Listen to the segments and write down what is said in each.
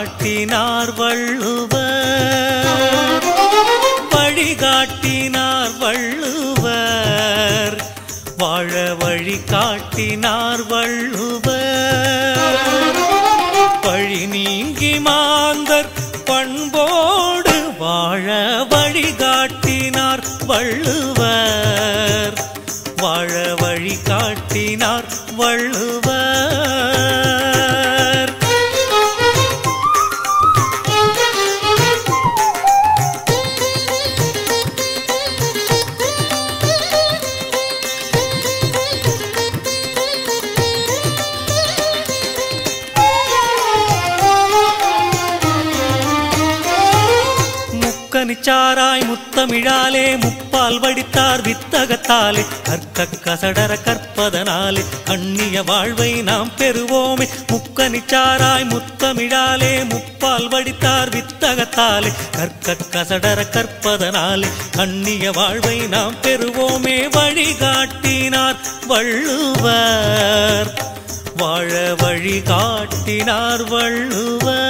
வழிகாட்டினார் வள்ளுவர், வழிகாட்டினார் வள்ளுவர், வாழ வழிகாட்டினார் வள்ளுவர். வழி நீங்கி மாந்தர் பண்போடு வாழ வழிகாட்டினார் வள்ளுவர், வாழ வழிகாட்டினார் வள்ளுவர். முக்கனிச்சாராய் முத்தமிழாலே முப்பால் வடித்தார் வித்தகத்தாலே, கற்க கசடர கற்பதனாலே அந்நிய வாழ்வை நாம் பெறுவோமே. முக்கனிச்சாராய் முத்தமிழாலே முப்பால் வடித்தார் வித்தகத்தாலே, கற்க கசடர கற்பதனாலே அந்நிய வாழ்வை நாம் பெறுவோமே. வழிகாட்டினார் வள்ளுவர், வாழ வழிகாட்டினார் வள்ளுவர்.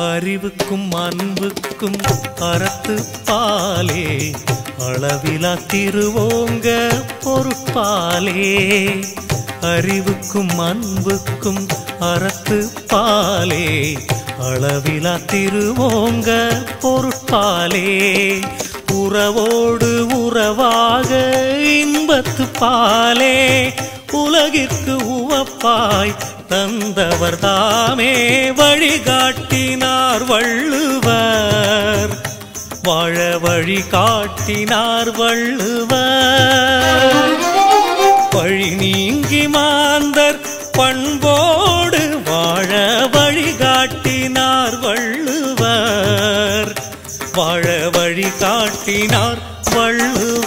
அறிவுக்கும் அன்புக்கும் அறத்துப்பாலே, அளவிலா திருவோங்க பொறுப்பாலே. அறிவுக்கும் அன்புக்கும் அறத்துப்பாலே, அளவிலா திருவோங்க பொறுப்பாலே. உறவோடு உறவாக இன்பத்து பாலே, உலகிற்கு உவப்பாய் தந்தவர் தாமே. வழிகாட்டினார் வள்ளுவர், வாழ வழிகாட்டினார் வள்ளுவர். வழி நீங்கி மாந்தர் பண்போடு வாழ வழிகாட்டினார் வள்ளுவர், வாழ வழிகாட்டினார் வள்ளுவர்.